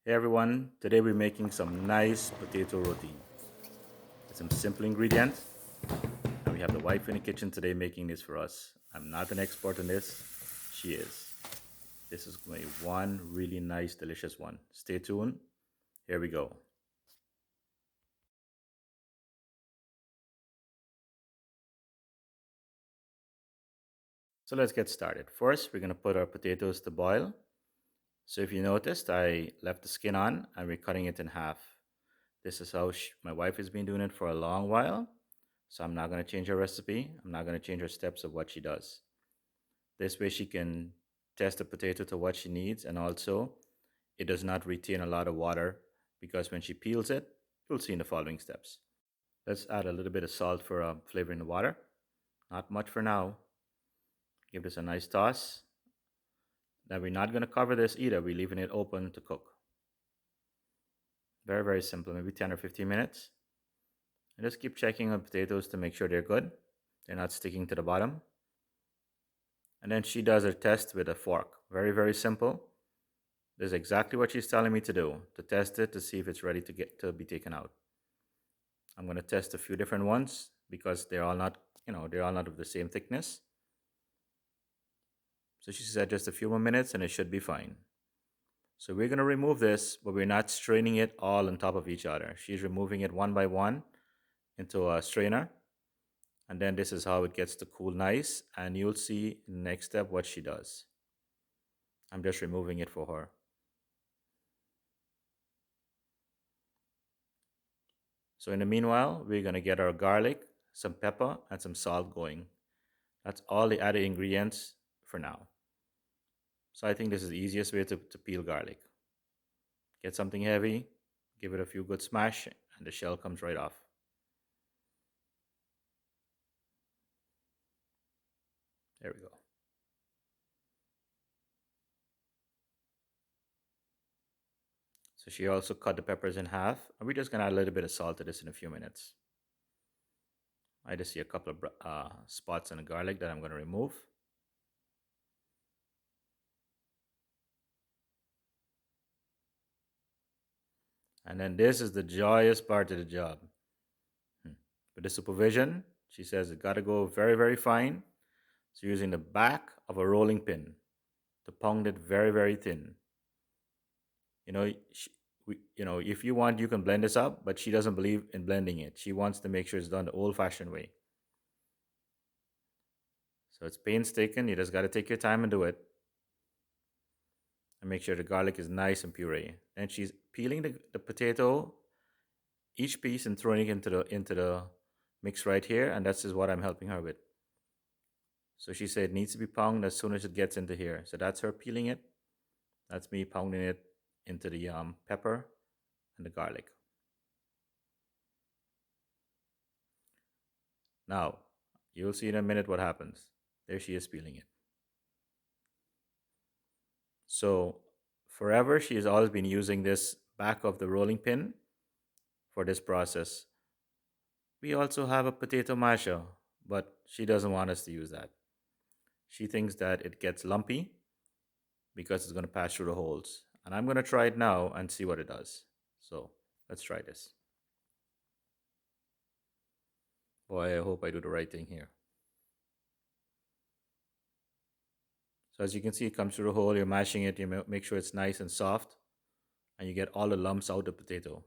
Hey everyone, today we're making some nice potato roti. With some simple ingredients, and we have the wife in the kitchen today making this for us. I'm not an expert in this, she is. This is going to be one really nice, delicious one. Stay tuned. Here we go. So let's get started. First, we're going to put our potatoes to boil. So if you noticed, I left the skin on and we're cutting it in half. This is how my wife has been doing it for a long while. So I'm not going to change her recipe. I'm not going to change her steps of what she does. This way she can test the potato to what she needs, and also it does not retain a lot of water because when she peels it, you'll see in the following steps. Let's add a little bit of salt for flavoring the water. Not much for now. Give this a nice toss. Now we're not going to cover this either. We're leaving it open to cook. Very, very simple. Maybe 10 or 15 minutes. And just keep checking on potatoes to make sure they're good. They're not sticking to the bottom. And then she does her test with a fork. Very, very simple. This is exactly what she's telling me to do, to test it to see if it's ready to be taken out. I'm going to test a few different ones because they're all not, they're all not of the same thickness. So she said just a few more minutes and it should be fine. So we're going to remove this, but we're not straining it all on top of each other. She's removing it one by one into a strainer. And then this is how it gets to cool nice. And you'll see in the next step what she does. I'm just removing it for her. So in the meanwhile, we're going to get our garlic, some pepper, and some salt going. That's all the added ingredients for now. So I think this is the easiest way to peel garlic. Get something heavy, give it a few good smash, and the shell comes right off. There we go. So she also cut the peppers in half, and we're just going to add a little bit of salt to this in a few minutes. I just see a couple of spots on the garlic that I'm going to remove. And then this is the joyous part of the job. With the supervision, she says it got to go very, very fine. So using the back of a rolling pin to pound it very, very thin. You know, if you want, you can blend this up, but she doesn't believe in blending it. She wants to make sure it's done the old-fashioned way. So it's painstaking. You just got to take your time and do it. And make sure the garlic is nice and puree. And she's peeling the potato, each piece, and throwing it into the mix right here. And that's just what I'm helping her with. So she said it needs to be pounded as soon as it gets into here. So that's her peeling it. That's me pounding it into the pepper and the garlic. Now, you'll see in a minute what happens. There she is peeling it. So forever, she has always been using this back of the rolling pin for this process. We also have a potato masher, but she doesn't want us to use that. She thinks that it gets lumpy because it's going to pass through the holes. And I'm going to try it now and see what it does. So let's try this. Boy, I hope I do the right thing here. So as you can see, it comes through the hole. You're mashing it. You make sure it's nice and soft. And you get all the lumps out of the potato.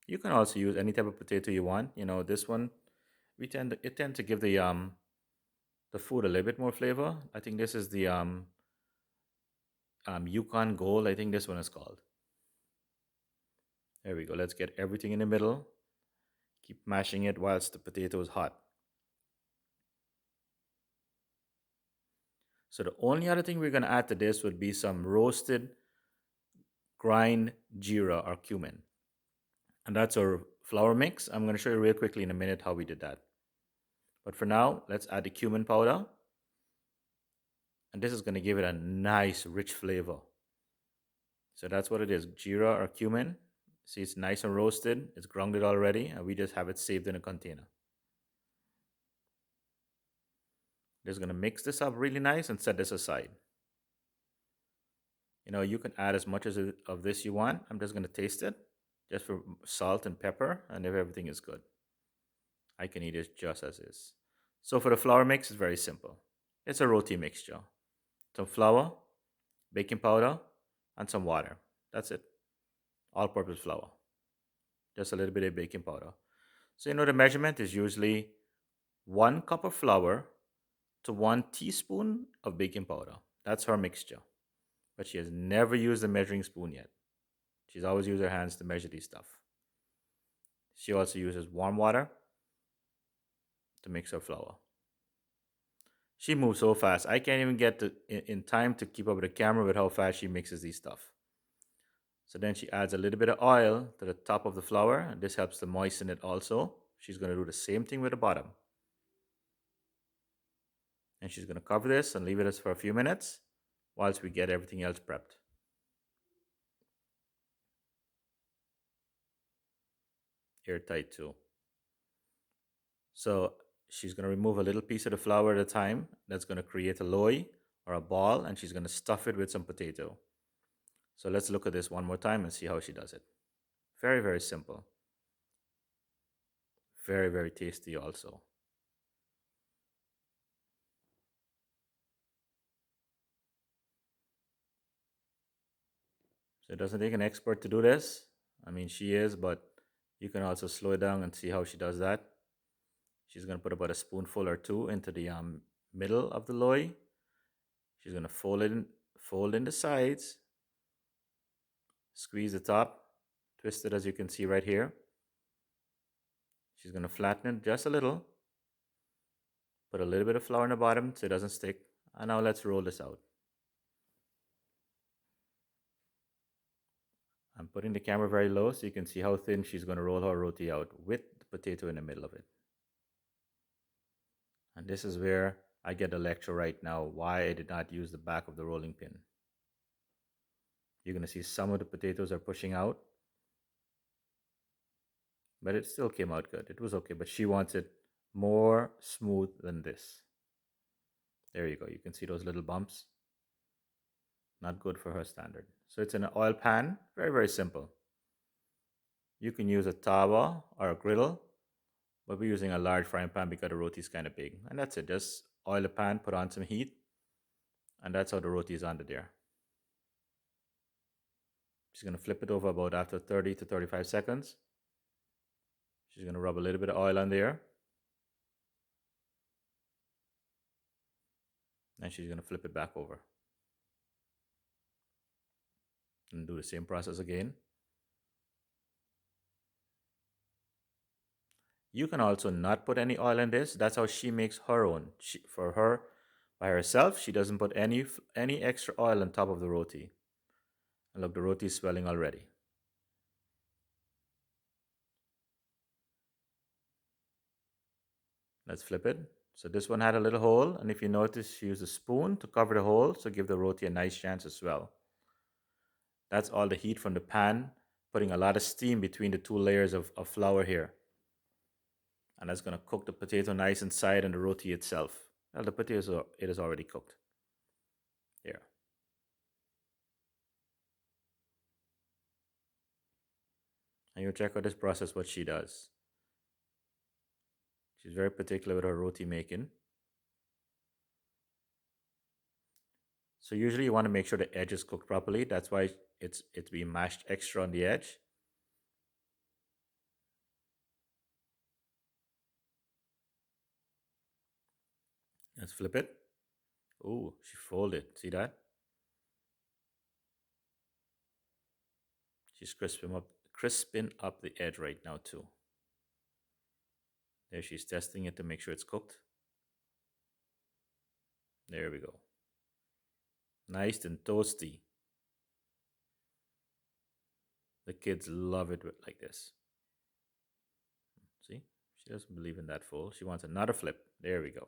You can also use any type of potato you want. This one, it tend to give the food a little bit more flavor. I think this is the Yukon Gold. I think this one is called. There we go. Let's get everything in the middle. Keep mashing it whilst the potato is hot. So the only other thing we're going to add to this would be some roasted grind GEERA or cumin. And that's our flour mix. I'm going to show you real quickly in a minute how we did that. But for now, let's add the cumin powder. And this is going to give it a nice, rich flavor. So that's what it is, GEERA or cumin. See, it's nice and roasted. It's grounded already, and we just have it saved in a container. Just going to mix this up really nice and set this aside. You can add as much of this you want. I'm just going to taste it just for salt and pepper, and if everything is good, I can eat it just as is. So for the flour mix, it's very simple. It's a roti mixture. Some flour, baking powder, and some water. That's it. All-purpose flour. Just a little bit of baking powder. So the measurement is usually 1 cup of flour to 1 teaspoon of baking powder. That's her mixture. But she has never used a measuring spoon yet. She's always used her hands to measure these stuff. She also uses warm water to mix her flour. She moves so fast. I can't even get in time to keep up with the camera with how fast she mixes these stuff. So then she adds a little bit of oil to the top of the flour, and this helps to moisten it also. She's going to do the same thing with the bottom. And she's going to cover this and leave it for a few minutes whilst we get everything else prepped. Airtight too. So she's going to remove a little piece of the flour at a time. That's going to create a loy or a ball, and she's going to stuff it with some potato. So let's look at this one more time and see how she does it. Very, very simple. Very, very tasty also. So it doesn't take an expert to do this. I mean, she is, but you can also slow it down and see how she does that. She's going to put about a spoonful or two into the middle of the loy. She's going to fold in the sides, squeeze the top, twist it as you can see right here. She's going to flatten it just a little, put a little bit of flour in the bottom so it doesn't stick. And now let's roll this out. I'm putting the camera very low so you can see how thin she's going to roll her roti out with the potato in the middle of it. And this is where I get a lecture right now why I did not use the back of the rolling pin. You're going to see some of the potatoes are pushing out, but it still came out good. It was okay, but she wants it more smooth than this. There you go. You can see those little bumps. Not good for her standard. So it's in an oil pan. Very, very simple. You can use a tawa or a griddle, but we're using a large frying pan because the roti is kind of big. And that's it. Just oil the pan, put on some heat, and that's how the roti is under there. She's going to flip it over about after 30 to 35 seconds. She's going to rub a little bit of oil on there. And she's going to flip it back over. And do the same process again. You can also not put any oil in this. That's how she makes her own. For her, by herself, she doesn't put any extra oil on top of the roti. And look, the roti is swelling already. Let's flip it. So this one had a little hole, and if you notice, she used a spoon to cover the hole, so give the roti a nice chance as well. That's all the heat from the pan, putting a lot of steam between the two layers of flour here. And that's going to cook the potato nice inside and the roti itself. Well, the potato, it is already cooked. There. And you check out this process, what she does. She's very particular with her roti making. So usually you want to make sure the edge is cooked properly. That's why it's being mashed extra on the edge. Let's flip it. Oh, she folded. See that? She's crisping up the edge right now too. There, she's testing it to make sure it's cooked. There we go. Nice and toasty. The kids love it like this. See? She doesn't believe in that fold. She wants another flip. There we go.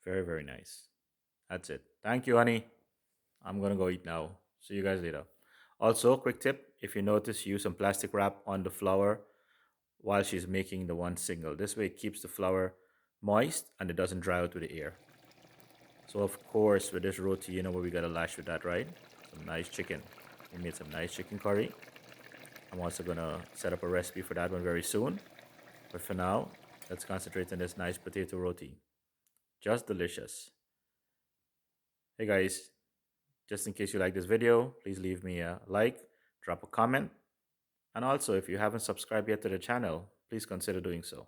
Very, very nice. That's it. Thank you, honey. I'm going to go eat now. See you guys later. Also, quick tip, if you notice, use some plastic wrap on the flour while she's making the one single. This way it keeps the flour moist and it doesn't dry out with the air. So of course, with this roti, you know what we gotta lash with that, right? Some nice chicken. We made some nice chicken curry. I'm also gonna set up a recipe for that one very soon. But for now, let's concentrate on this nice potato roti. Just delicious. Hey guys, just in case you like this video, please leave me a like, drop a comment, and also if you haven't subscribed yet to the channel, please consider doing so.